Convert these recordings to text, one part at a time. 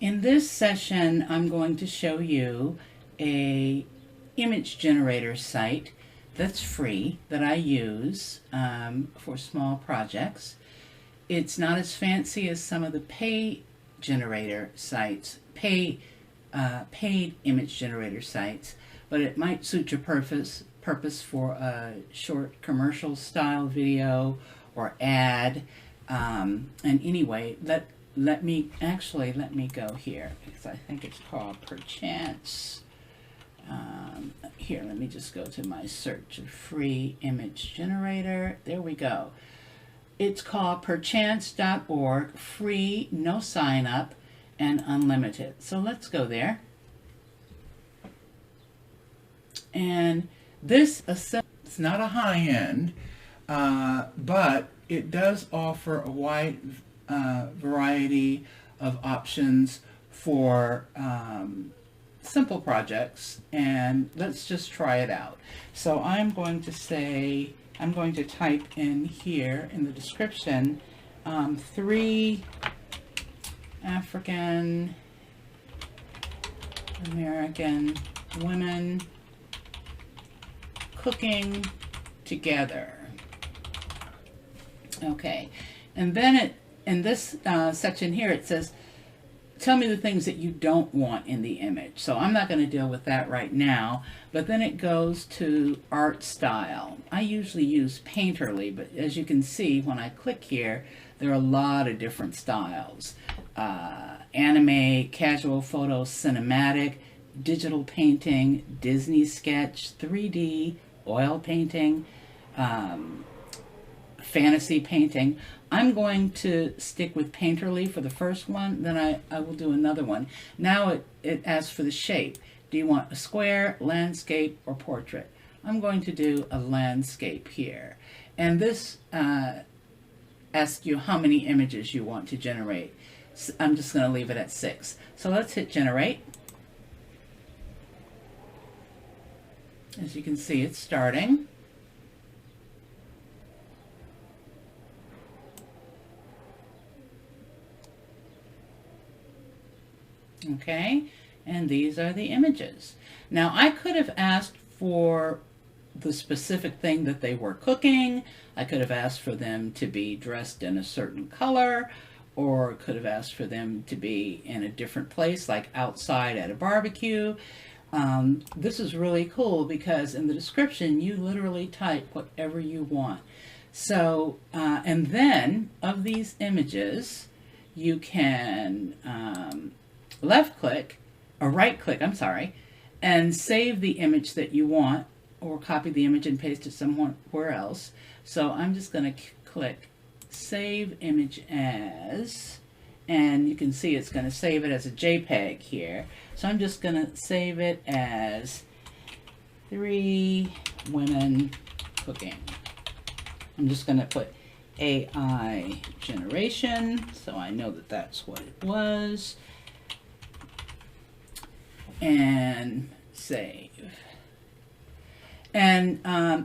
In this session, I'm going to show you a image generator site that's free that I use for small projects. It's not as fancy as some of the paid image generator sites, but it might suit your purpose for a short commercial style video or ad. And anyway, let me go here because I think it's called Perchance. Here, let me just go to my search of free image generator. There we go. It's called perchance.org, free, no sign up, and unlimited. So let's go there. And this, it's not a high end, but it does offer a wide variety of options for simple projects, and let's just try it out. So I'm going to type in here in the description 3 African American women cooking together. Okay, and then in this section here it says, tell me the things that you don't want in the image. So I'm not going to deal with that right now, but then it goes to art style. I usually use Painterly, but as you can see when I click here, there are a lot of different styles. Anime, casual photo, cinematic, digital painting, Disney sketch, 3D, oil painting, fantasy painting. I'm going to stick with Painterly for the first one, then I will do another one. Now it asks for the shape. Do you want a square, landscape, or portrait? I'm going to do a landscape here. And this asks you how many images you want to generate. So I'm just going to leave it at 6. So let's hit generate. As you can see, it's starting. Okay, and these are the images. Now I could have asked for the specific thing that they were cooking. I could have asked for them to be dressed in a certain color, or could have asked for them to be in a different place, like outside at a barbecue. This is really cool because in the description you literally type whatever you want. So and then of these images you can left click or right click, and save the image that you want, or copy the image and paste it somewhere else. So I'm just going to click save image as, and you can see it's going to save it as a JPEG here. So I'm just going to save it as 3 women cooking. I'm just going to put AI generation so I know that that's what it was. And save. And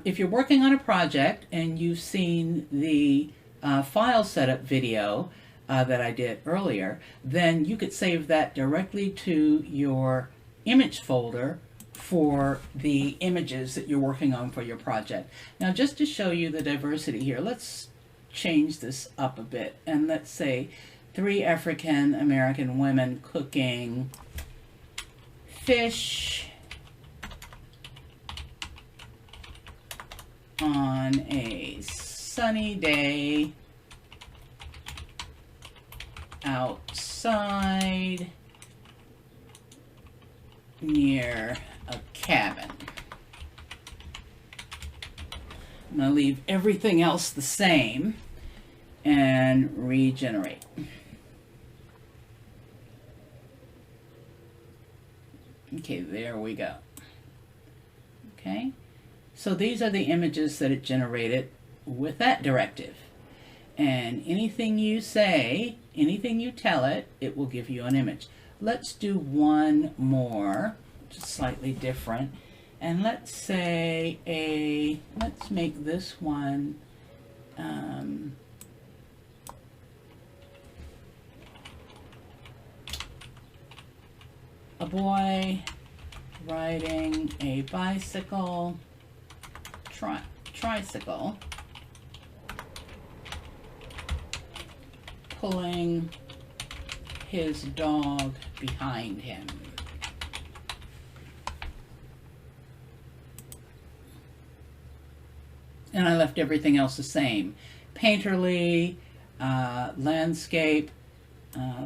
if you're working on a project and you've seen the file setup video that I did earlier, then you could save that directly to your image folder for the images that you're working on for your project. Now, just to show you the diversity here, let's change this up a bit, and let's say 3 African American women cooking fish on a sunny day outside near a cabin. I'm going to leave everything else the same and regenerate. Okay, there we go. Okay, so these are the images that it generated with that directive. And anything you say, anything you tell it, it will give you an image. Let's do one more, just slightly different. And let's say let's make this one a boy riding a bicycle, tricycle, pulling his dog behind him. And I left everything else the same. Painterly, landscape,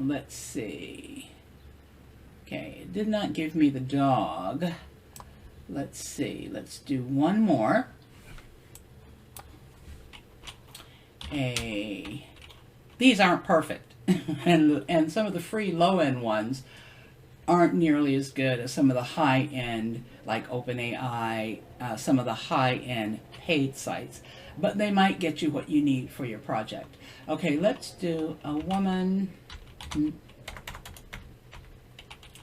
let's see. Okay, it did not give me the dog. Let's see, let's do one more. These aren't perfect. and some of the free low-end ones aren't nearly as good as some of the high-end, like OpenAI, some of the high-end paid sites. But they might get you what you need for your project. Okay, let's do a woman,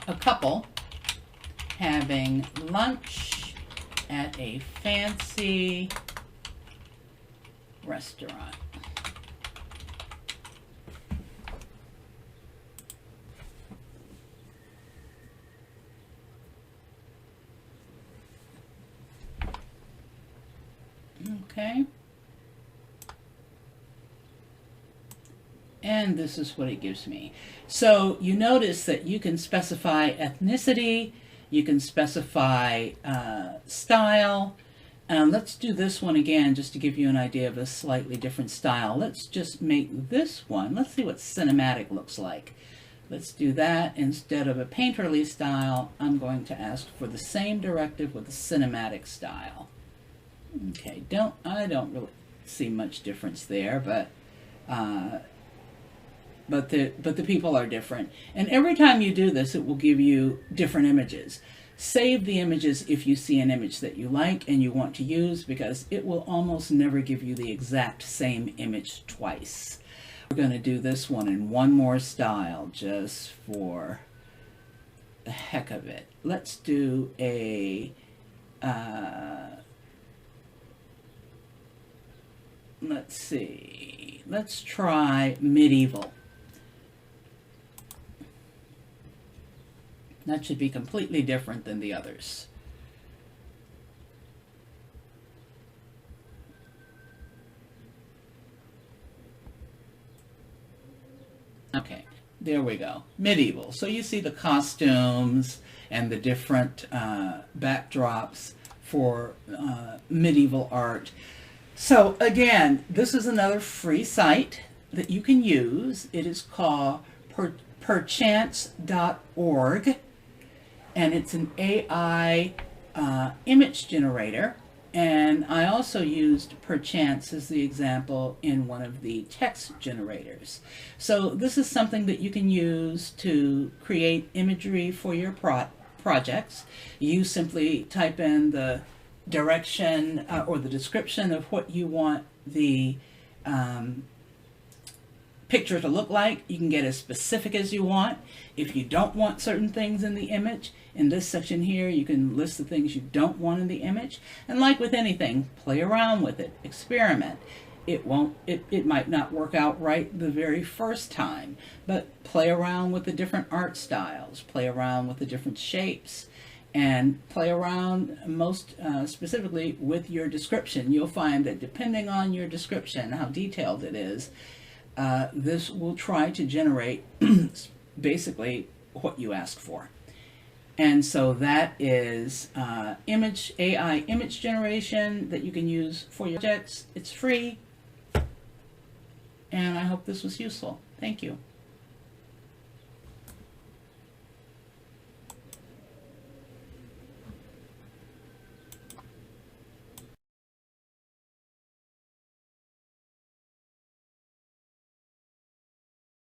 a couple having lunch at a fancy restaurant. Okay. And this is what it gives me. So you notice that you can specify ethnicity, you can specify style. Let's do this one again just to give you an idea of a slightly different style. Let's just make this one. Let's see what cinematic looks like. Let's do that. Instead of a painterly style, I'm going to ask for the same directive with a cinematic style. Okay, I don't really see much difference there, but the people are different. And every time you do this, it will give you different images. Save the images if you see an image that you like and you want to use, because it will almost never give you the exact same image twice. We're going to do this one in one more style just for the heck of it. Let's do a let's see, let's try medieval. That should be completely different than the others. Okay, there we go. Medieval. So you see the costumes and the different backdrops for medieval art. So again, this is another free site that you can use. It is called Perchance.org, and it's an AI image generator. And I also used Perchance as the example in one of the text generators. So this is something that you can use to create imagery for your projects. You simply type in the direction or the description of what you want the picture to look like. You can get as specific as you want. If you don't want certain things in the image, in this section here, you can list the things you don't want in the image. And like with anything, play around with it, experiment. It might not work out right the very first time, but play around with the different art styles, play around with the different shapes, and play around most specifically with your description. You'll find that depending on your description, how detailed it is, this will try to generate basically what you ask for. And so that is AI image generation that you can use for your projects. It's free, and I hope this was useful. Thank you.